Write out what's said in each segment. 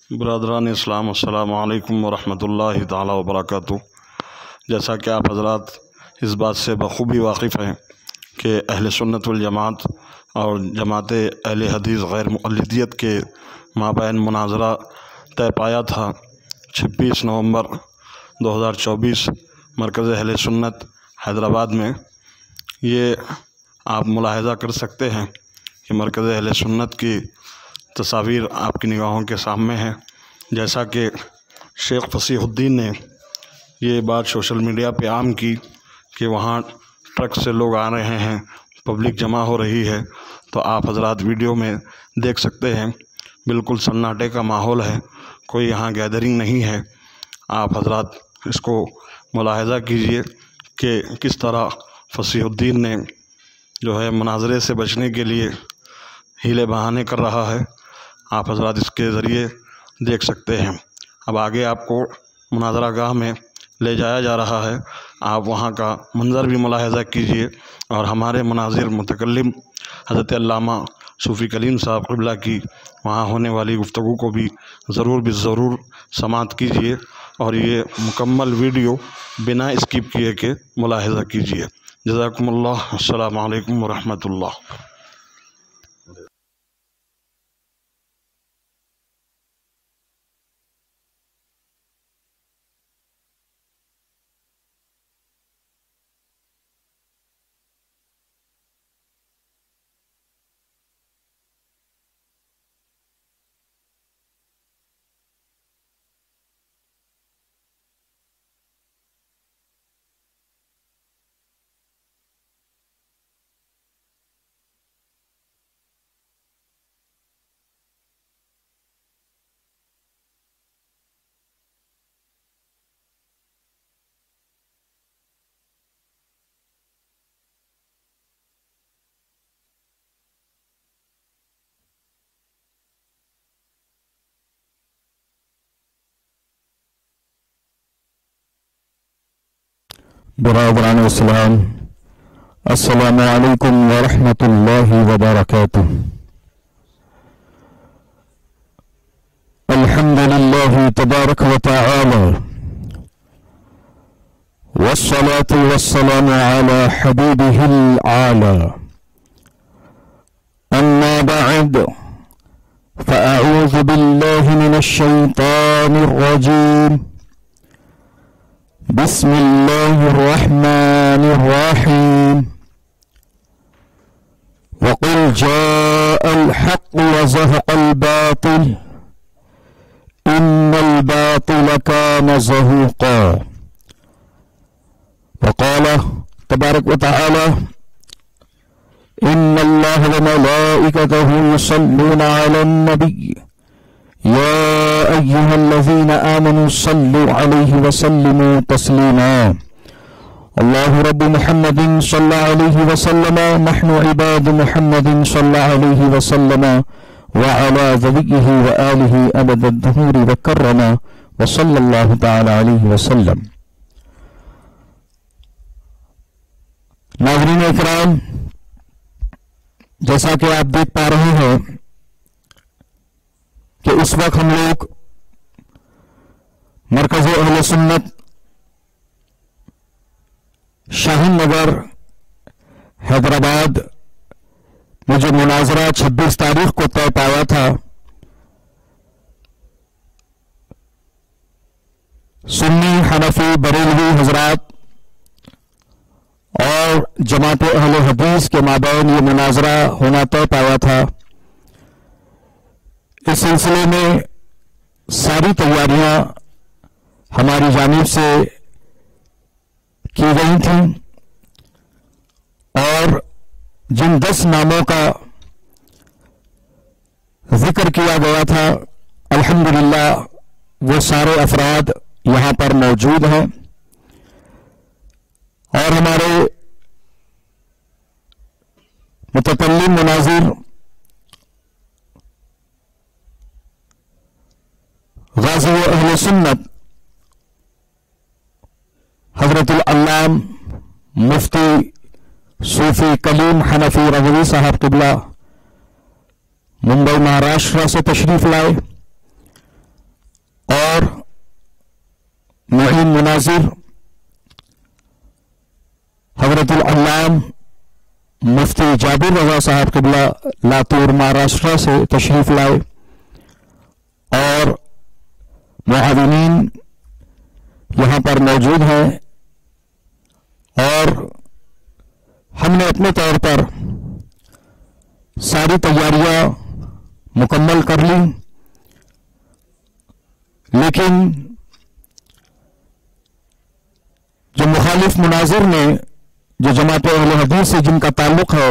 برادران اسلام، السلام علیکم ورحمۃ اللہ تعالی وبرکاتہ۔ جیسا کہ آپ حضرات اس بات سے بخوبی واقف ہیں کہ اہل سنت والجماعت اور جماعت اہل حدیث غیر مقلدیت کے مابین مناظرہ طے پایا تھا 26 نومبر 2024 مرکز اہل سنت حیدرآباد میں۔ یہ آپ ملاحظہ کر سکتے ہیں کہ مرکز اہل سنت کی تصاویر آپ کی نگاہوں کے سامنے ہیں۔ جیسا کہ شیخ فصیح الدین نے یہ بات سوشل میڈیا پہ عام کی کہ وہاں ٹرک سے لوگ آ رہے ہیں، پبلک جمع ہو رہی ہے، تو آپ حضرات ویڈیو میں دیکھ سکتے ہیں بالکل سناٹے کا ماحول ہے، کوئی یہاں گیدرنگ نہیں ہے۔ آپ حضرات اس کو ملاحظہ کیجئے کہ کس طرح فصیح الدین نے جو ہے مناظرے سے بچنے کے لیے ہیلے بہانے کر رہا ہے۔ آپ حضرات اس کے ذریعے دیکھ سکتے ہیں۔ اب آگے آپ کو مناظرہ گاہ میں لے جایا جا رہا ہے، آپ وہاں کا منظر بھی ملاحظہ کیجئے اور ہمارے مناظر متکلم حضرت علامہ صوفی کلیم صاحب قبلہ کی وہاں ہونے والی گفتگو کو بھی ضرور سماعت کیجئے اور یہ مکمل ویڈیو بنا اسکپ کیے کہ ملاحظہ کیجئے۔ جزاکم اللہ۔ السلام علیکم ورحمۃ اللہ۔ برادران اسلام، السلام علیکم ورحمۃ اللہ وبرکاتہ۔ الحمد للہ تبارک و تعالی والصلاة والسلام على حبیبہ العالی، اما بعد فاعوذ باللہ من الشیطان الرجیم، بسم اللہ الرحمن الرحیم، وقل جاء الحق وزهق الباطل ان الباطل كان زهوقا، وقال تبارک وتعالى ان اللہ وملائکته يصلون على النبی يا أيها الذين آمنوا صلوا عليه وسلموا تسليما، الله رب محمد صلى عليه وسلم، نحن عباد محمد صلى عليه وسلم وعلى ذريه وآله أبد الدهور وكرما وصلى الله تعالى عليه وسلم۔ ناظرین اکرام، جیسا کہ آپ دیکھ پا رہے ہیں کہ اس وقت ہم لوگ مرکز اہل سنت شاہین نگر حیدرآباد میں جو مناظرہ 26 تاریخ کو طے پایا تھا، سنی حنفی بریلوی حضرات اور جماعت اہل حدیث کے مابین یہ مناظرہ ہونا طے پایا تھا۔ اس سلسلے میں ساری تیاریاں ہماری جانب سے کی گئی تھیں اور جن 10 ناموں کا ذکر کیا گیا تھا، الحمدللہ وہ سارے افراد یہاں پر موجود ہیں اور ہمارے متکلم مناظر غازی اہل سنت حضرت العلام مفتی صوفی کلیم حنفی رضوی صاحب قبلہ ممبئی مہاراشٹر سے تشریف لائے ناظر حضرت العلام مفتی جابر رضا صاحب قبلہ لاتور مہاراشٹر سے تشریف لائے اور معاونین یہاں پر موجود ہیں، اور ہم نے اپنے طور پر ساری تیاریاں مکمل کر لی، لیکن جو مخالف مناظر نے، جو جماعت اہل حدیث سے جن کا تعلق ہے،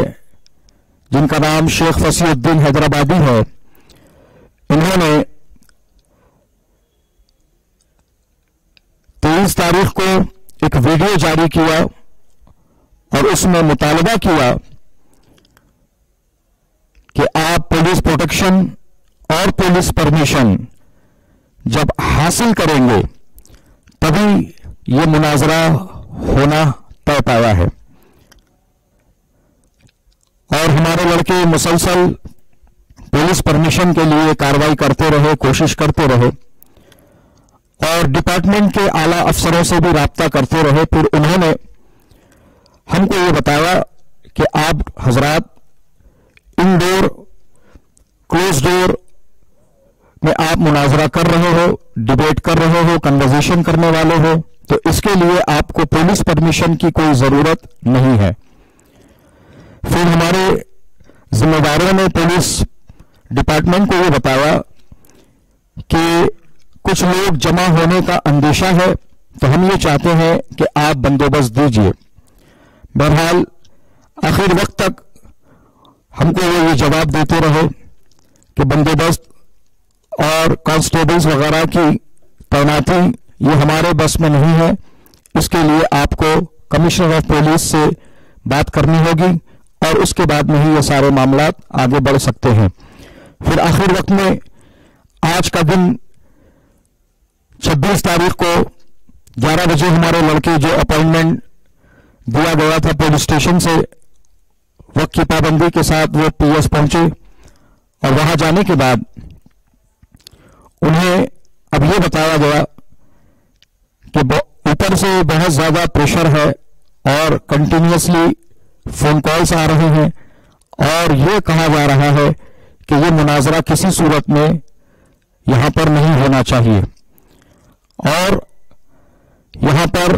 جن کا نام شیخ فصیح الدین حیدرآبادی ہے، انہوں نے 23 تاریخ کو ایک ویڈیو جاری کیا اور اس میں مطالبہ کیا کہ آپ پولیس پروٹیکشن اور پولیس پرمیشن جب حاصل کریں گے تبھی یہ مناظرہ ہونا طے پایا ہے، اور ہمارے لڑکے مسلسل پولیس پرمیشن کے لیے کارروائی کرتے رہے، کوشش کرتے رہے، اور ڈپارٹمنٹ کے اعلیٰ افسروں سے بھی رابطہ کرتے رہے۔ پھر انہوں نے ہم کو یہ بتایا کہ آپ حضرات انڈور کلوز ڈور میں آپ مناظرہ کر رہے ہو، ڈیبیٹ کر رہے ہو، کنورزیشن کرنے والے ہو، تو اس کے لیے آپ کو پولیس پرمیشن کی کوئی ضرورت نہیں ہے۔ پھر ہمارے ذمہ داروں نے پولیس ڈپارٹمنٹ کو یہ بتایا کہ کچھ لوگ جمع ہونے کا اندیشہ ہے، تو ہم یہ چاہتے ہیں کہ آپ بندوبست دیجیے۔ بہرحال آخر وقت تک ہم کو وہ یہ جواب دیتے رہے کہ بندوبست اور کانسٹیبلز وغیرہ کی تعیناتی یہ ہمارے بس میں نہیں ہے، اس کے لیے آپ کو کمشنر آف پولیس سے بات کرنی ہوگی اور اس کے بعد میں ہی یہ سارے معاملات آگے بڑھ سکتے ہیں۔ پھر آخر وقت میں آج کا دن 26 تاریخ کو 11 بجے ہمارے لڑکے جو اپائنٹمنٹ دیا گیا تھا پولیس اسٹیشن سے، وقت کی پابندی کے ساتھ وہ پی ایس پہنچے، اور وہاں جانے کے بعد انہیں اب یہ بتایا گیا کہ اوپر سے بہت زیادہ پریشر ہے اور کنٹینیوسلی فون کالز آ رہے ہیں، اور یہ کہا جا رہا ہے کہ یہ مناظرہ کسی صورت میں یہاں پر نہیں ہونا چاہیے، اور یہاں پر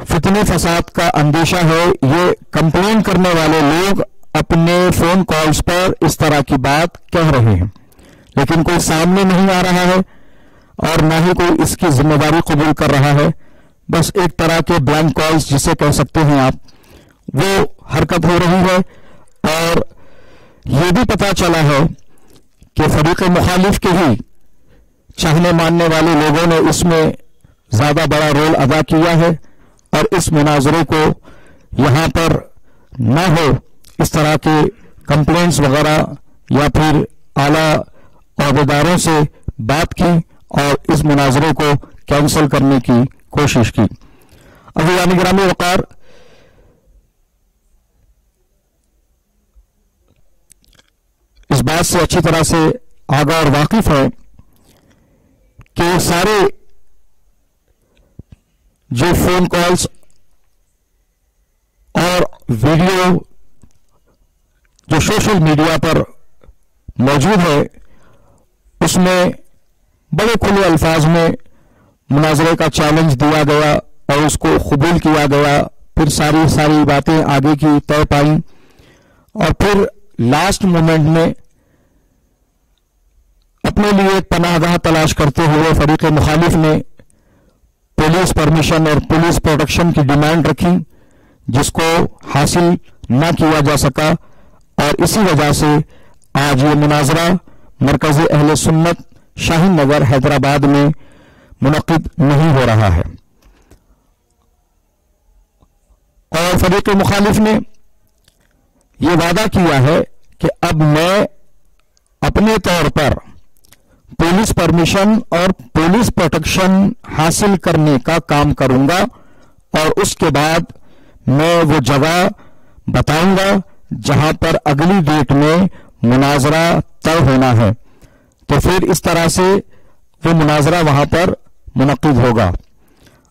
فتنہ فساد کا اندیشہ ہے۔ یہ کمپلین کرنے والے لوگ اپنے فون کالز پر اس طرح کی بات کہہ رہے ہیں، لیکن کوئی سامنے نہیں آ رہا ہے اور نہ ہی کوئی اس کی ذمہ داری قبول کر رہا ہے۔ بس ایک طرح کے بلینک کالز جسے کہہ سکتے ہیں آپ، وہ حرکت ہو رہی ہے، اور یہ بھی پتہ چلا ہے کہ فریق مخالف کے ہی چاہنے ماننے والے لوگوں نے اس میں زیادہ بڑا رول ادا کیا ہے، اور اس مناظرے کو یہاں پر نہ ہو اس طرح کے کمپلینٹس وغیرہ یا پھر اعلیٰ عہدیداروں سے بات کی اور اس مناظرے کو کینسل کرنے کی کوشش کی۔ عزیزان گرامی وقار، اس بات سے اچھی طرح سے آگاہ اور واقف ہے کہ سارے جو فون کالز اور ویڈیو جو سوشل میڈیا پر موجود ہے، اس میں بڑے کھلے الفاظ میں مناظرے کا چیلنج دیا گیا اور اس کو قبول کیا گیا، پھر ساری باتیں آگے کی طے پائیں، اور پھر لاسٹ مومنٹ میں اپنے لیے ایک پناہ گاہ تلاش کرتے ہوئے فریق مخالف نے پولیس پرمیشن اور پولیس پروٹیکشن کی ڈیمانڈ رکھی، جس کو حاصل نہ کیا جا سکا، اور اسی وجہ سے آج یہ مناظرہ مرکز اہل سنت شاہین نگر حیدرآباد میں منعقد نہیں ہو رہا ہے۔ اور فریق مخالف نے یہ وعدہ کیا ہے کہ اب میں اپنے طور پر پولیس پرمیشن اور پولیس پروٹیکشن حاصل کرنے کا کام کروں گا، اور اس کے بعد میں وہ جگہ بتاؤں گا جہاں پر اگلی ڈیٹ میں مناظرہ طے ہونا ہے، تو پھر اس طرح سے وہ مناظرہ وہاں پر منعقد ہوگا۔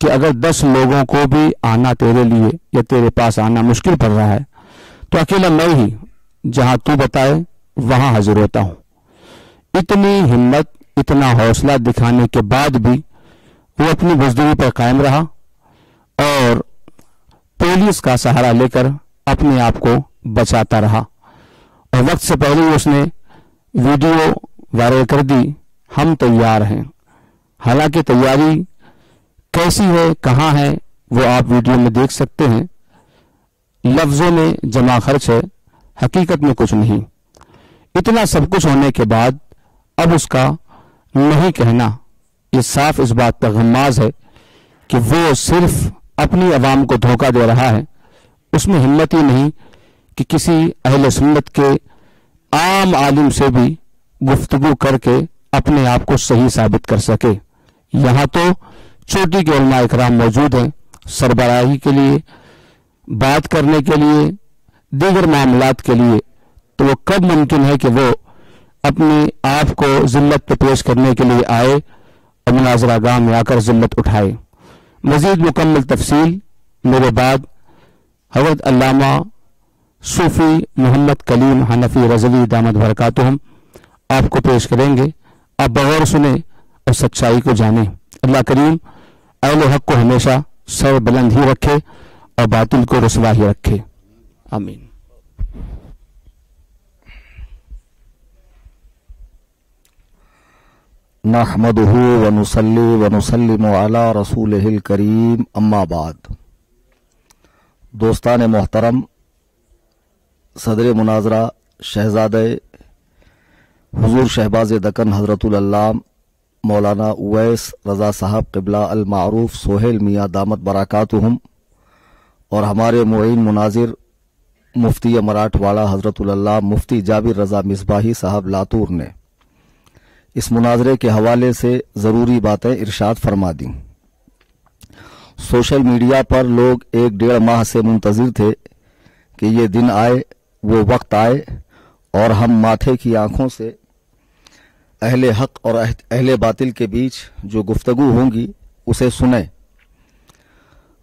کہ اگر 10 لوگوں کو بھی آنا تیرے لیے یا تیرے پاس آنا مشکل پڑ رہا ہے تو اکیلا میں ہی جہاں تو بتائے وہاں حاضر ہوتا ہوں۔ اتنی ہمت، اتنا حوصلہ دکھانے کے بعد بھی وہ اپنی بزدلی پر قائم رہا اور پولیس کا سہارا لے کر اپنے آپ کو بچاتا رہا، اور وقت سے پہلے ہی اس نے ویڈیو وائرل کر دی، ہم تیار ہیں۔ حالانکہ تیاری کیسی ہے، کہاں ہے، وہ آپ ویڈیو میں دیکھ سکتے ہیں۔ لفظوں میں جمع خرچ ہے، حقیقت میں کچھ نہیں۔ اتنا سب کچھ ہونے کے بعد اب اس کا نہیں کہنا یہ صاف اس بات پر غماز ہے کہ وہ صرف اپنی عوام کو دھوکہ دے رہا ہے۔ اس میں ہمت ہی نہیں کہ کسی اہل سنت کے عام عالم سے بھی گفتگو کر کے اپنے آپ کو صحیح ثابت کر سکے۔ یہاں تو چوٹی کے علماء اکرام موجود ہیں سربراہی کے لیے، بات کرنے کے لیے، دیگر معاملات کے لیے، تو وہ کب ممکن ہے کہ وہ اپنے آپ کو ذلت پہ پیش کرنے کے لیے آئے اور مناظرہ گاہ میں آ کر ذلت اٹھائے۔ مزید مکمل تفصیل میرے بعد حضرت علامہ صوفی محمد کلیم حنفی رضوی دامت برکاتہم آپ کو پیش کریں گے۔ آپ بغور سنیں اور سچائی کو جانیں۔ اللہ کریم اہل حق کو ہمیشہ سر بلند ہی رکھے اور باطل کو رسوا ہی رکھے، آمین۔ نحمدہ ونصلی ونسلم علی رسولہ الکریم، اما بعد۔ دوستان محترم، صدر مناظرہ شہزادہ حضور شہباز دکن حضرت العلام مولانا اویس رضا صاحب قبلہ المعروف سہیل میاں دامت برکاتہم اور ہمارے معین مناظر مفتی مراٹھواڑہ حضرت العلام مفتی جابر رضا مصباحی صاحب لاتور نے اس مناظرے کے حوالے سے ضروری باتیں ارشاد فرما دیں۔ سوشل میڈیا پر لوگ 1-1.5 ماہ سے منتظر تھے کہ یہ دن آئے، وہ وقت آئے اور ہم ماتھے کی آنکھوں سے اہل حق اور اہل باطل کے بیچ جو گفتگو ہوں گی اسے سنیں،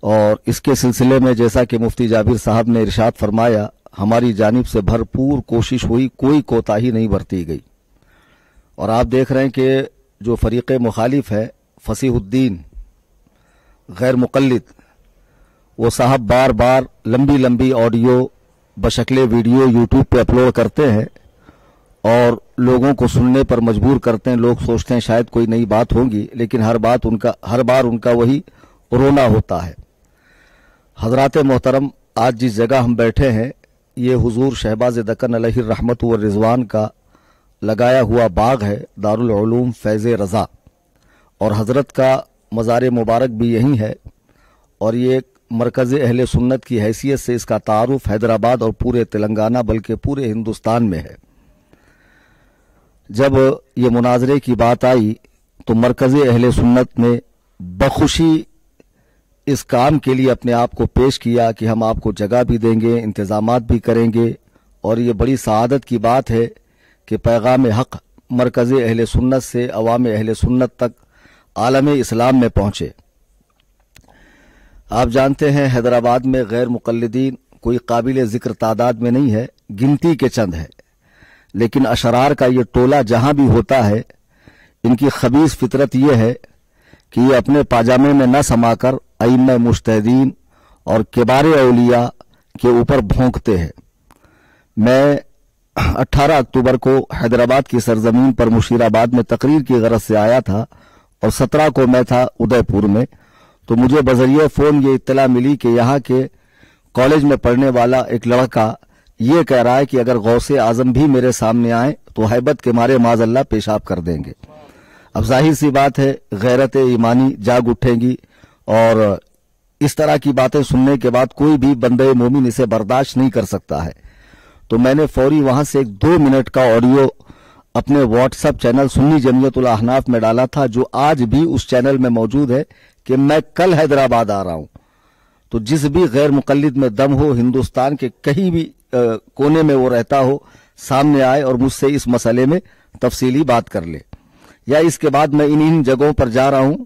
اور اس کے سلسلے میں جیسا کہ مفتی جابر صاحب نے ارشاد فرمایا، ہماری جانب سے بھرپور کوشش ہوئی، کوئی کوتاہی نہیں برتی گئی۔ اور آپ دیکھ رہے ہیں کہ جو فریق مخالف ہے فصیح الدین غیر مقلد، وہ صاحب بار بار لمبی لمبی آڈیو بشکل ویڈیو یوٹیوب پہ اپلوڈ کرتے ہیں اور لوگوں کو سننے پر مجبور کرتے ہیں۔ لوگ سوچتے ہیں شاید کوئی نئی بات ہوگی، لیکن ہر بار ان کا وہی رونا ہوتا ہے۔ حضرات محترم، آج جس جگہ ہم بیٹھے ہیں یہ حضور شہباز دکن علیہ الرحمت والرضوان کا لگایا ہوا باغ ہے، دارالعلوم فیض رضا، اور حضرت کا مزار مبارک بھی یہی ہے، اور یہ ایک مرکز اہل سنت کی حیثیت سے اس کا تعارف حیدرآباد اور پورے تلنگانہ بلکہ پورے ہندوستان میں ہے۔ جب یہ مناظرے کی بات آئی تو مرکز اہل سنت نے بخوشی اس کام کے لیے اپنے آپ کو پیش کیا کہ ہم آپ کو جگہ بھی دیں گے، انتظامات بھی کریں گے، اور یہ بڑی سعادت کی بات ہے کہ پیغام حق مرکز اہل سنت سے عوام اہل سنت تک عالم اسلام میں پہنچے۔ آپ جانتے ہیں حیدرآباد میں غیر مقلدین کوئی قابل ذکر تعداد میں نہیں ہے، گنتی کے چند ہے، لیکن اشرار کا یہ ٹولہ جہاں بھی ہوتا ہے ان کی خبیث فطرت یہ ہے کہ یہ اپنے پاجامے میں نہ سما کر ائمہ مجتہدین اور کبار اولیاء کے اوپر بھونکتے ہیں۔ میں 18 اکتوبر کو حیدرآباد کی سرزمین پر مشیر آباد میں تقریر کی غرض سے آیا تھا اور 17 کو میں تھا ادے پور میں، تو مجھے بذریعہ فون یہ اطلاع ملی کہ یہاں کے کالج میں پڑھنے والا ایک لڑکا یہ کہہ رہا ہے کہ اگر غوث اعظم بھی میرے سامنے آئیں تو ہیبت کے مارے معاذ اللہ پیشاب کر دیں گے۔ اب ظاہر سی بات ہے غیرت ایمانی جاگ اٹھیں گی، اور اس طرح کی باتیں سننے کے بعد کوئی بھی بندے مومن اسے برداشت نہیں کر سکتا ہے۔ تو میں نے فوری وہاں سے ایک 2 منٹ کا آڈیو اپنے واٹس ایپ چینل سنی جمعیت الاحناف میں ڈالا تھا، جو آج بھی اس چینل میں موجود ہے، کہ میں کل حیدرآباد آ رہا ہوں، تو جس بھی غیر مقلد میں دم ہو، ہندوستان کے کہیں بھی کونے میں وہ رہتا ہو، سامنے آئے اور مجھ سے اس مسئلے میں تفصیلی بات کر لے۔ یا اس کے بعد میں ان جگہوں پر جا رہا ہوں،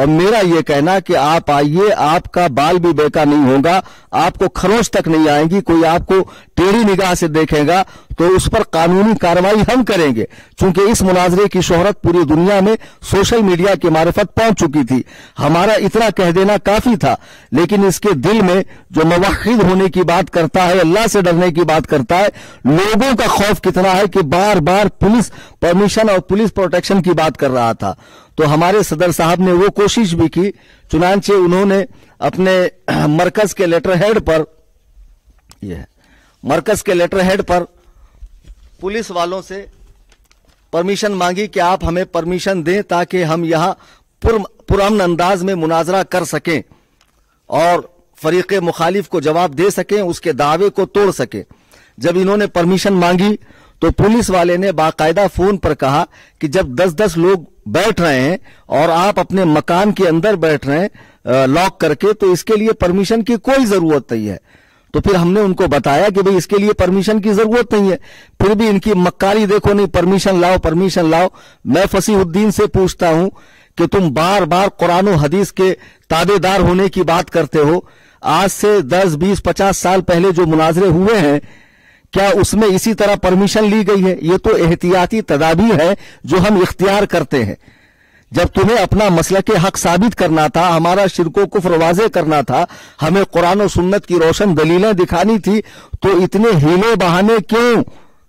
اور میرا یہ کہنا کہ آپ آئیے, آپ کا بال بھی بیکا نہیں ہوگا, آپ کو خروش تک نہیں آئیں گی, کوئی آپ کو ٹیڑھی نگاہ سے دیکھے گا تو اس پر قانونی کارروائی ہم کریں گے, چونکہ اس مناظرے کی شہرت پوری دنیا میں سوشل میڈیا کی معرفت پہنچ چکی تھی. ہمارا اتنا کہہ دینا کافی تھا, لیکن اس کے دل میں جو موحد ہونے کی بات کرتا ہے, اللہ سے ڈرنے کی بات کرتا ہے, لوگوں کا خوف کتنا ہے کہ بار بار پولیس پرمیشن اور پولیس پروٹیکشن کی بات کر رہا تھا. تو ہمارے صدر صاحب نے وہ کوشش بھی کی, چنانچہ انہوں نے اپنے مرکز کے لیٹر ہیڈ پر پولیس والوں سے پرمیشن مانگی کہ آپ ہمیں پرمیشن دیں تاکہ ہم یہاں پرامن انداز میں مناظرہ کر سکیں اور فریق مخالف کو جواب دے سکیں, اس کے دعوے کو توڑ سکیں. جب انہوں نے پرمیشن مانگی تو پولیس والے نے باقاعدہ فون پر کہا کہ جب 10-10 لوگ بیٹھ رہے ہیں اور آپ اپنے مکان کے اندر بیٹھ رہے ہیں لاک کر کے, تو اس کے لیے پرمیشن کی کوئی ضرورت نہیں ہے. تو پھر ہم نے ان کو بتایا کہ بھئی اس کے لیے پرمیشن کی ضرورت نہیں ہے, پھر بھی ان کی مکاری دیکھو, نہیں پرمیشن لاؤ. میں فصیح الدین سے پوچھتا ہوں کہ تم بار بار قرآن و حدیث کے تابع دار ہونے کی بات کرتے ہو, آج سے 10, 20, 50 سال پہلے جو مناظرے ہوئے ہیں کیا اس میں اسی طرح پرمیشن لی گئی ہے؟ یہ تو احتیاطی تدابیر ہے جو ہم اختیار کرتے ہیں. جب تمہیں اپنا مسلک حق ثابت کرنا تھا, ہمارا شرک و کفر واضح کرنا تھا, ہمیں قرآن و سنت کی روشن دلیلیں دکھانی تھی, تو اتنے ہیلے بہانے کیوں؟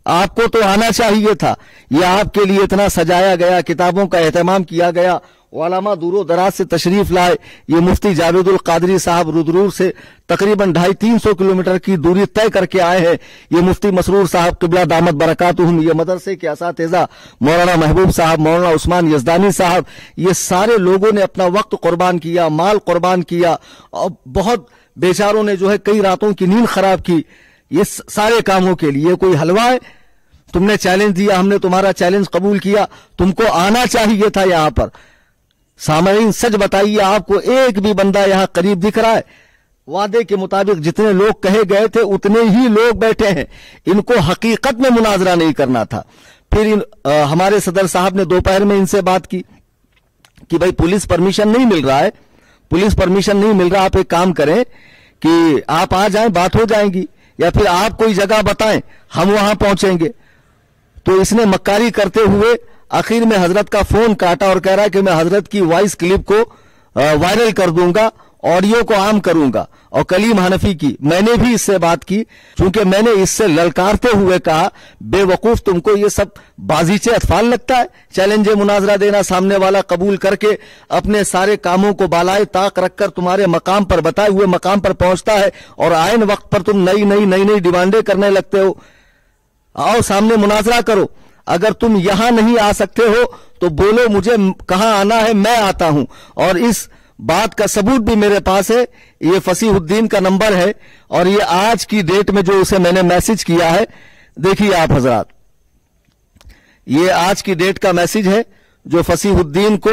آپ کو تو آنا چاہیے تھا. یہ آپ کے لیے اتنا سجایا گیا, کتابوں کا اہتمام کیا گیا, علماء دور و دراز سے تشریف لائے. یہ مفتی جاوید القادری صاحب رودرور سے تقریباً 250-300 کلومیٹر کی دوری طے کر کے آئے ہیں. یہ مفتی مسرور صاحب قبلہ دامت برکاتہم, یہ مدرسے کے اساتذہ مولانا محبوب صاحب, مولانا عثمان یزدانی صاحب, یہ سارے لوگوں نے اپنا وقت قربان کیا, مال قربان کیا, اور بہت بیچاروں نے جو ہے کئی راتوں کی نیند خراب کی یہ سارے کاموں کے لیے. کوئی حلوہ ہے؟ تم نے چیلنج دیا, ہم نے تمہارا چیلنج قبول کیا, تم کو آنا چاہیے تھا یہاں پر. سامعین سچ بتائیے, آپ کو ایک بھی بندہ یہاں قریب دکھ رہا ہے؟ وعدے کے مطابق جتنے لوگ کہے گئے تھے اتنے ہی لوگ بیٹھے ہیں. ان کو حقیقت میں مناظرہ نہیں کرنا تھا. پھر ہمارے صدر صاحب نے دوپہر میں ان سے بات کی کہ بھائی پولیس پرمیشن نہیں مل رہا ہے, آپ ایک کام کریں کہ آپ آ جائیں, بات ہو جائیں گی, یا پھر آپ کوئی جگہ بتائیں, ہم وہاں پہنچیں گے. تو اس نے مکاری کرتے ہوئے آخر میں حضرت کا فون کاٹا اور کہہ رہا ہے کہ میں حضرت کی وائس کلپ کو وائرل کر دوں گا, آڈیو کو عام کروں گا. اور کلیم حنفی کی میں نے بھی اس سے بات کی, چونکہ میں نے اس سے للکارتے ہوئے کہا بے وقوف, تم کو یہ سب بازیچے اطفال لگتا ہے؟ چیلنج مناظرہ دینا, سامنے والا قبول کر کے اپنے سارے کاموں کو بالائے طاق رکھ کر تمہارے مقام پر, بتائے ہوئے مقام پر پہنچتا ہے, اور عین وقت پر تم نئی ڈیمانڈیں کرنے لگتے ہو. آؤ سامنے مناظرہ کرو. اگر تم یہاں نہیں آ سکتے ہو تو بولو مجھے کہاں آنا ہے, میں آتا ہوں. اور اس بات کا ثبوت بھی میرے پاس ہے, یہ فصیح الدین کا نمبر ہے, اور یہ آج کی ڈیٹ میں جو اسے میں نے میسج کیا ہے, دیکھیے آپ حضرات, یہ آج کی ڈیٹ کا میسج ہے جو فصیح الدین کو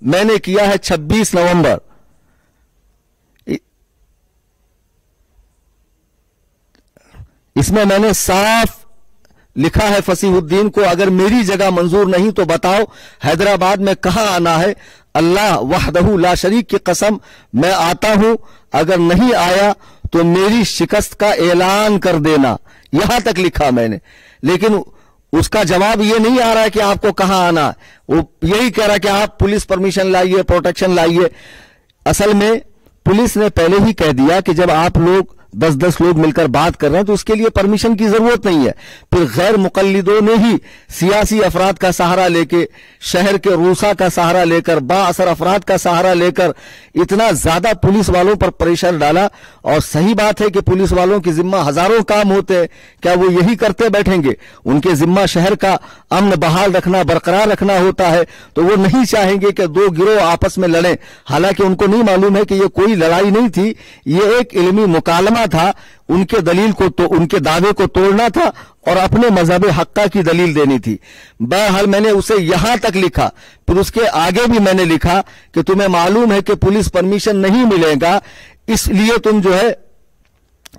میں نے کیا ہے 26 نومبر. اس میں نے صاف لکھا ہے فصیح الدین کو, اگر میری جگہ منظور نہیں تو بتاؤ حیدرآباد میں کہاں آنا ہے, اللہ وحدہ لا شریک کی قسم میں آتا ہوں, اگر نہیں آیا تو میری شکست کا اعلان کر دینا. یہاں تک لکھا میں نے, لیکن اس کا جواب یہ نہیں آ رہا ہے کہ آپ کو کہاں آنا ہے, وہ یہی کہہ رہا ہے کہ آپ پولیس پرمیشن لائیے, پروٹیکشن لائیے. اصل میں پولیس نے پہلے ہی کہہ دیا کہ جب آپ لوگ 10-10 لوگ مل کر بات کر رہے ہیں تو اس کے لیے پرمیشن کی ضرورت نہیں ہے. پھر غیر مقلدوں نے ہی سیاسی افراد کا سہارا لے کے, شہر کے روسا کا سہارا لے کر, با اثر افراد کا سہارا لے کر اتنا زیادہ پولیس والوں پر پریشر ڈالا. اور صحیح بات ہے کہ پولیس والوں کے ذمہ ہزاروں کام ہوتے ہیں, کیا وہ یہی کرتے بیٹھیں گے؟ ان کے ذمہ شہر کا امن بحال رکھنا, برقرار رکھنا ہوتا ہے. تو وہ نہیں چاہیں گے کہ دو گروہ آپس میں لڑیں, حالانکہ ان کو نہیں معلوم ہے کہ یہ کوئی لڑائی نہیں تھی, یہ ایک علمی مکالمہ تھا. ان کے دلیل کو تو ان کے دعوے کو توڑنا تھا اور اپنے مذہب حقہ کی دلیل دینی تھی. بہرحال میں نے اسے یہاں تک لکھا, پھر اس کے آگے بھی میں نے لکھا کہ تمہیں معلوم ہے کہ پولیس پرمیشن نہیں ملے گا, اس لیے تم جو ہے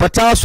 50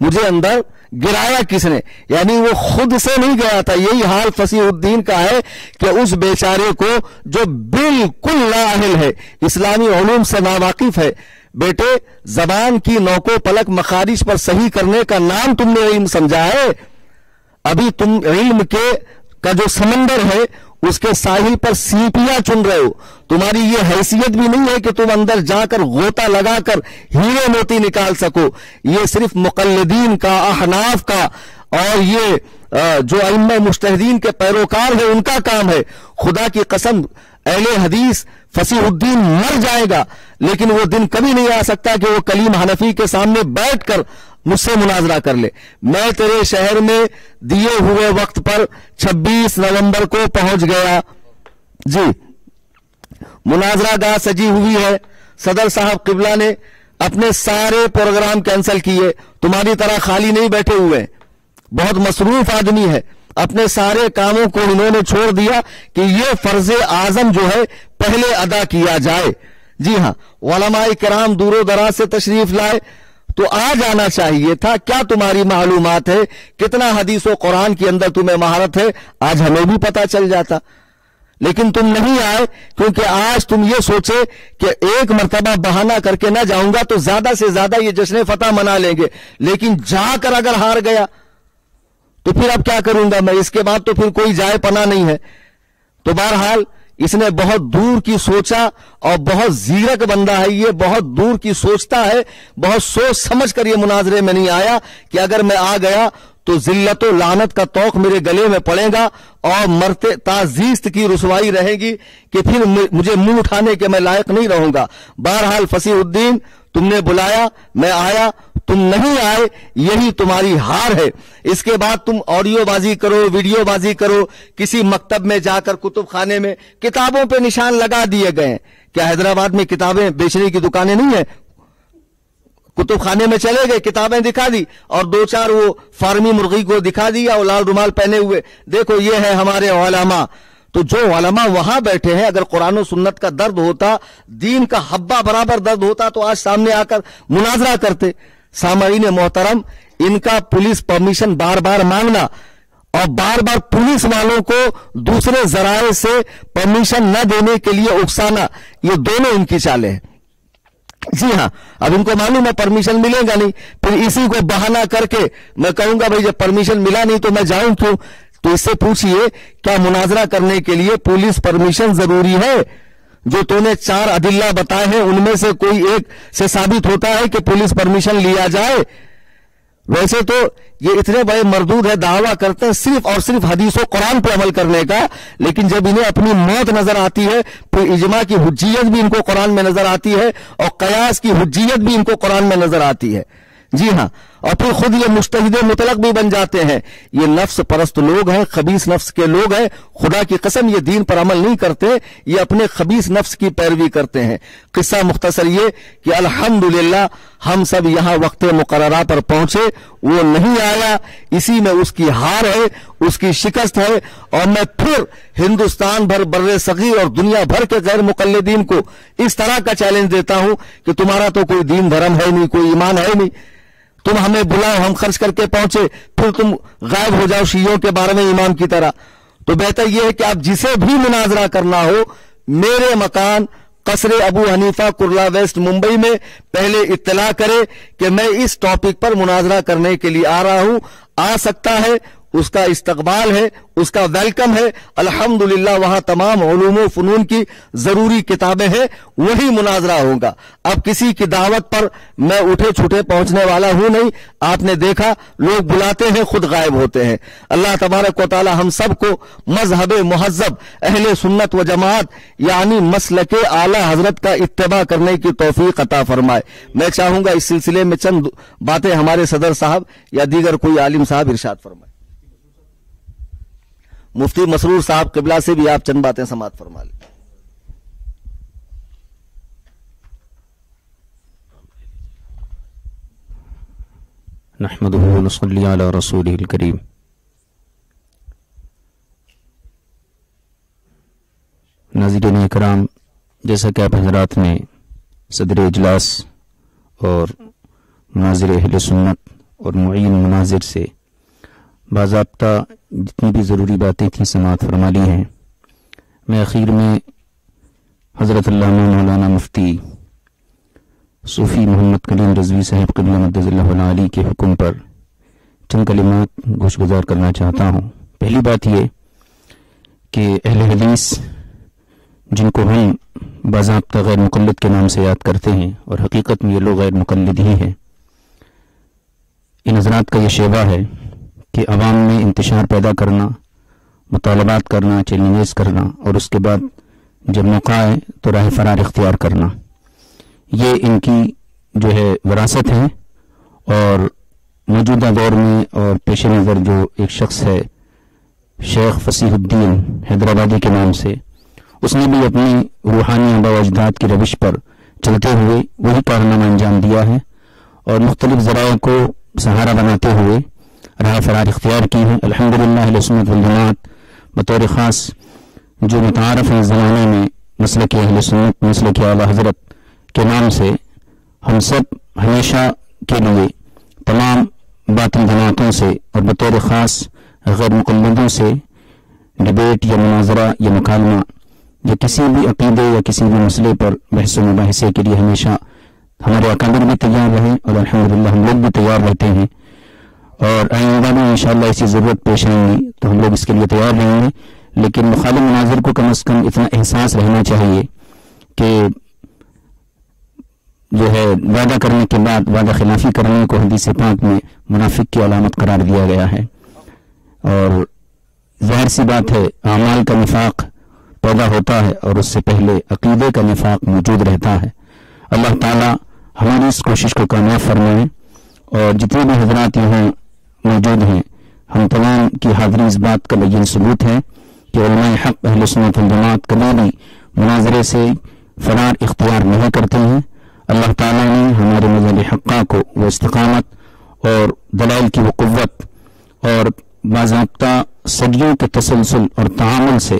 مجھے اندر گرایا کس نے؟ یعنی وہ خود سے نہیں گیا تھا. یہی حال فصیح الدین کا ہے کہ اس بیچارے کو جو بالکل لااہل ہے، اسلامی علوم سے ناواقف ہے. بیٹے، زبان کی نوکو پلک مخارج پر صحیح کرنے کا نام تم نے علم سمجھا ہے. ابھی تم علم کا جو سمندر ہے اس کے ساحل پر سیپیاں چن رہے ہو. تمہاری یہ حیثیت بھی نہیں ہے کہ تم اندر جا کر غوطہ لگا کر ہیرے موتی نکال سکو. یہ صرف مقلدین کا، احناف کا اور یہ جو ائمہ مجتہدین کے پیروکار ہیں ان کا کام ہے. خدا کی قسم اہل حدیث فصیح الدین مر جائے گا، لیکن وہ دن کبھی نہیں آ سکتا کہ وہ کلیم حنفی کے سامنے بیٹھ کر مجھ سے مناظرہ کر لے. میں تیرے شہر میں دیے ہوئے وقت پر 26 نومبر کو پہنچ گیا. جی، مناظرہ گاہ سجی ہوئی ہے. صدر صاحب قبلہ نے اپنے سارے پروگرام کینسل کیے. تمہاری طرح خالی نہیں بیٹھے ہوئے، بہت مصروف آدمی ہے. اپنے سارے کاموں کو انہوں نے چھوڑ دیا کہ یہ فرض اعظم جو ہے پہلے ادا کیا جائے. جی ہاں، علماء کرام دور و دراز سے تشریف لائے تو آ جانا چاہیے تھا. کیا تمہاری معلومات ہے؟ کتنا حدیث و قرآن کے اندر تمہیں مہارت ہے؟ آج ہمیں بھی پتا چل جاتا. لیکن تم نہیں آئے کیونکہ آج تم یہ سوچے کہ ایک مرتبہ بہانہ کر کے نہ جاؤں گا تو زیادہ سے زیادہ یہ جشن فتح منا لیں گے. لیکن جا کر اگر ہار گیا تو پھر اب کیا کروں گا میں؟ اس کے بعد تو پھر کوئی جائے پناہ نہیں ہے. تو بہرحال اس نے بہت دور کی سوچا اور بہت زیرک بندہ ہے یہ، بہت دور کی سوچتا ہے. بہت سوچ سمجھ کر یہ مناظرے میں نہیں آیا کہ اگر میں آ گیا تو ذلت و لعنت کا طوق میرے گلے میں پڑے گا اور مرتے تعزیست کی رسوائی رہے گی کہ پھر مجھے منہ اٹھانے کے میں لائق نہیں رہوں گا. بہرحال فصیح الدین، تم نے بلایا، میں آیا، تم نہیں آئے، یہی تمہاری ہار ہے. اس کے بعد تم آڈیو بازی کرو، ویڈیو بازی کرو. کسی مکتب میں جا کر کتب خانے میں کتابوں پہ نشان لگا دیے گئے. کیا حیدرآباد میں کتابیں بیچنے کی دکانیں نہیں ہیں؟ کتب خانے میں چلے گئے، کتابیں دکھا دی اور دو چار وہ فارمی مرغی کو دکھا دیا اور لال رومال پہنے ہوئے، دیکھو یہ ہے ہمارے علماء. تو جو علماء وہاں بیٹھے ہیں، اگر قرآن و سنت کا درد ہوتا، دین کا حبہ برابر درد ہوتا تو آج سامنے آ کر مناظرہ کرتے. سامعین محترم، ان کا پولیس پرمیشن بار بار مانگنا اور بار بار پولیس والوں کو دوسرے ذرائع سے پرمیشن نہ دینے کے لیے اکسانا، یہ دونوں ان کی چالیں ہیں. جی ہاں، اب ان کو معلوم ہے پرمیشن ملے گا نہیں، پھر اسی کو بہانہ کر کے میں کہوں گا بھائی جب پرمیشن ملا نہیں تو میں جاؤں کیوں؟ تو اس سے پوچھئے کیا مناظرہ کرنے کے لیے پولیس پرمیشن ضروری ہے؟ جو تو نے 4 ادلہ بتائے ہیں ان میں سے کوئی ایک سے ثابت ہوتا ہے کہ پولیس پرمیشن لیا جائے؟ ویسے تو یہ اتنے بڑے مردود ہے، دعویٰ کرتے ہیں صرف اور صرف حدیث و قرآن پہ عمل کرنے کا، لیکن جب انہیں اپنی موت نظر آتی ہے پھر اجماع کی حجیت بھی ان کو قرآن میں نظر آتی ہے اور قیاس کی حجیت بھی ان کو قرآن میں نظر آتی ہے. جی ہاں، اور پھر خود یہ مجتہد مطلق بھی بن جاتے ہیں. یہ نفس پرست لوگ ہیں، خبیث نفس کے لوگ ہیں. خدا کی قسم یہ دین پر عمل نہیں کرتے، یہ اپنے خبیث نفس کی پیروی کرتے ہیں. قصہ مختصر یہ کہ الحمدللہ ہم سب یہاں وقت مقررہ پر پہنچے، وہ نہیں آیا، اسی میں اس کی ہار ہے، اس کی شکست ہے. اور میں پھر ہندوستان بھر، بر صغیر اور دنیا بھر کے غیر مقلدین کو اس طرح کا چیلنج دیتا ہوں کہ تمہارا تو کوئی دین دھرم ہے نہیں، کوئی ایمان ہے نہیں. تم ہمیں بلاؤ، ہم خرچ کر کے پہنچے، پھر تم غائب ہو جاؤ شیعوں کے بارے میں امام کی طرح. تو بہتر یہ ہے کہ آپ جسے بھی مناظرہ کرنا ہو میرے مکان قصر ابو حنیفہ کرلا ویسٹ ممبئی میں پہلے اطلاع کرے کہ میں اس ٹاپک پر مناظرہ کرنے کے لیے آ رہا ہوں. آ سکتا ہے، اس کا استقبال ہے، اس کا ویلکم ہے. الحمدللہ وہاں تمام علوم و فنون کی ضروری کتابیں ہیں، وہی مناظرہ ہوگا. اب کسی کی دعوت پر میں اٹھے چھوٹے پہنچنے والا ہوں نہیں. آپ نے دیکھا لوگ بلاتے ہیں خود غائب ہوتے ہیں. اللہ تبارک و تعالی ہم سب کو مذہب مہذب اہل سنت و جماعت یعنی مسلک اعلی حضرت کا اتباع کرنے کی توفیق عطا فرمائے. میں چاہوں گا اس سلسلے میں چند باتیں ہمارے صدر صاحب یا دیگر کوئی عالم صاحب ارشاد فرمائے. مفتی مسرور صاحب قبلہ سے بھی آپ چند باتیں سماعت فرما لیں. نحمدہ ونصلی علی رسولہ الکریم. ناظرین اکرام، جیسا کہ آپ حضرات نے صدر اجلاس اور مناظر اہل سنت اور معین مناظر سے باضابطہ جتنی بھی ضروری باتیں تھیں سماعت فرما لی ہیں. میں اخیر میں حضرت علامہ مولانا مفتی صوفی محمد کلیم رضوی صاحب قبلہ مدد اللہ علی کے حکم پر چند کلمات گوش گزار کرنا چاہتا ہوں. پہلی بات یہ کہ اہل حدیث جن کو ہم باضابطہ غیر مقلد کے نام سے یاد کرتے ہیں اور حقیقت میں یہ لوگ غیر مقلد ہی ہیں، ان حضرات کا یہ شیوا ہے کہ عوام میں انتشار پیدا کرنا، مطالبات کرنا، چیلنجز کرنا، اور اس کے بعد جب موقع آئے تو راہ فرار اختیار کرنا. یہ ان کی جو ہے وراثت ہے. اور موجودہ دور میں اور پیش نظر جو ایک شخص ہے شیخ فصیح الدین حیدرآبادی کے نام سے، اس نے بھی اپنی روحانی آباء و اجداد کی روش پر چلتے ہوئے وہی کارنامہ انجام دیا ہے اور مختلف ذرائع کو سہارا بناتے ہوئے راہ فرار اختیار کی ہے. الحمدللہ اہل سنت والجماعت بطور خاص جو متعارف ہے زمانے میں مسلک اہل سنت، مسلک اعلیٰ حضرت کے نام سے، ہم سب ہمیشہ کے لیے تمام باطل جماعتوں سے اور بطور خاص غیر مقلدوں سے ڈبیٹ یا مناظرہ یا مکالمہ یا کسی بھی عقیدے یا کسی بھی مسئلے پر بحث و مباحثے کے لیے ہمیشہ ہمارے اکابر بھی تیار رہے اور الحمدللہ ہم لوگ بھی تیار رہتے ہیں، اور آئندہ میں انشاءاللہ ایسی ضرورت پیش آئیں گی تو ہم لوگ اس کے لیے تیار رہیں گے. لیکن مخالف مناظر کو کم از کم اتنا احساس رہنا چاہیے کہ جو ہے وعدہ کرنے کے بعد وعدہ خلافی کرنے کو حدیث پاک میں منافق کی علامت قرار دیا گیا ہے، اور ظاہر سی بات ہے اعمال کا نفاق پیدا ہوتا ہے اور اس سے پہلے عقیدے کا نفاق موجود رہتا ہے. اللہ تعالی ہماری اس کوشش کو کامیاب فرمائے. اور جتنے بھی حضرات یہاں موجود ہیں، ہم تمام کی حاضری اس بات کا بین ثبوت ہے کہ علماء حق اہل سنت والجماعت کبھی بھی مناظرے سے فرار اختیار نہیں کرتے ہیں. اللہ تعالیٰ نے ہمارے مذہب حقہ کو وہ استقامت اور دلائل کی وہ قوت اور باضابطہ صدیوں کے تسلسل اور تعامل سے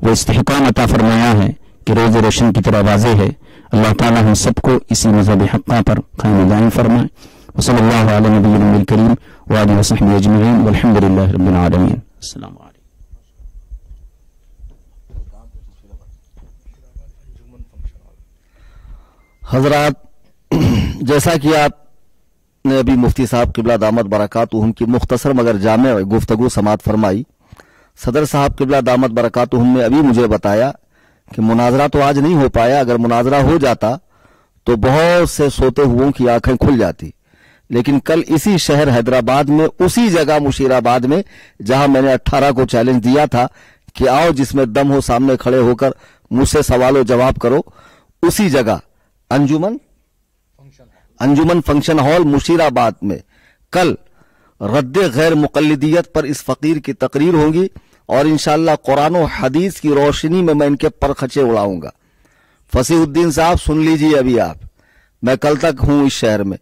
وہ استحکام عطا فرمایا ہے کہ روز روشن کی طرح واضح ہے. اللہ تعالیٰ ہم سب کو اسی مذہب حقہ پر قائم دائم فرمائے. وصلی اللہ علی نبینا الکریم وآلہ وصحبہ اجمعین والحمد للہ رب العالمین. السلام علیکم. حضرات، جیسا کہ آپ نے ابھی مفتی صاحب قبلہ دامت برکاتہم کی مختصر مگر جامع گفتگو سماعت فرمائی، صدر صاحب قبلہ دامت برکاتہم نے ابھی مجھے بتایا کہ مناظرہ تو آج نہیں ہو پایا، اگر مناظرہ ہو جاتا تو بہت سے سوتے ہوئوں کی آنکھیں کھل جاتی. لیکن کل اسی شہر حیدرآباد میں، اسی جگہ مشیر آباد میں جہاں میں نے 18 کو چیلنج دیا تھا کہ آؤ جس میں دم ہو سامنے کھڑے ہو کر مجھ سے سوال و جواب کرو، اسی جگہ انجمن فنکشن ہال مشیر آباد میں کل رد غیر مقلدیت پر اس فقیر کی تقریر ہوگی، اور انشاءاللہ قرآن و حدیث کی روشنی میں ان کے پرخچے اڑاؤں گا. فصیح الدین صاحب سن لیجئے، ابھی آپ، میں کل تک ہوں اس شہر میں،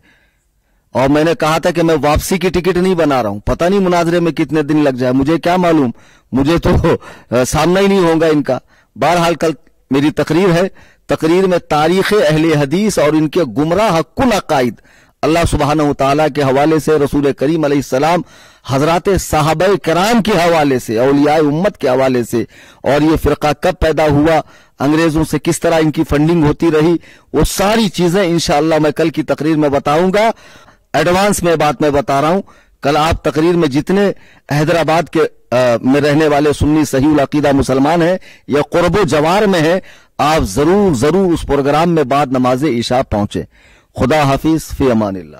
اور میں نے کہا تھا کہ میں واپسی کی ٹکٹ نہیں بنا رہا ہوں. پتہ نہیں مناظرے میں کتنے دن لگ جائے، مجھے کیا معلوم، مجھے تو سامنا ہی نہیں ہوگا ان کا. بہرحال کل میری تقریر ہے، تقریر میں تاریخ اہل حدیث اور ان کے گمراہ کن عقائد اللہ سبحانہ وتعالی کے حوالے سے، رسول کریم علیہ السلام، حضرات صحابہ کرام کے حوالے سے، اولیاء امت کے حوالے سے، اور یہ فرقہ کب پیدا ہوا، انگریزوں سے کس طرح ان کی فنڈنگ ہوتی رہی، وہ ساری چیزیں انشاءاللہ میں کل کی تقریر میں بتاؤں گا. ایڈوانس میں بات میں بتا رہا ہوں، کل آپ تقریر میں جتنے حیدرآباد کے میں رہنے والے سنی صحیح العقیدہ مسلمان ہیں یا قرب و جوار میں ہیں، آپ ضرور اس پروگرام میں بعد نماز عشاء پہنچیں. خدا حافظ، فی امان اللہ.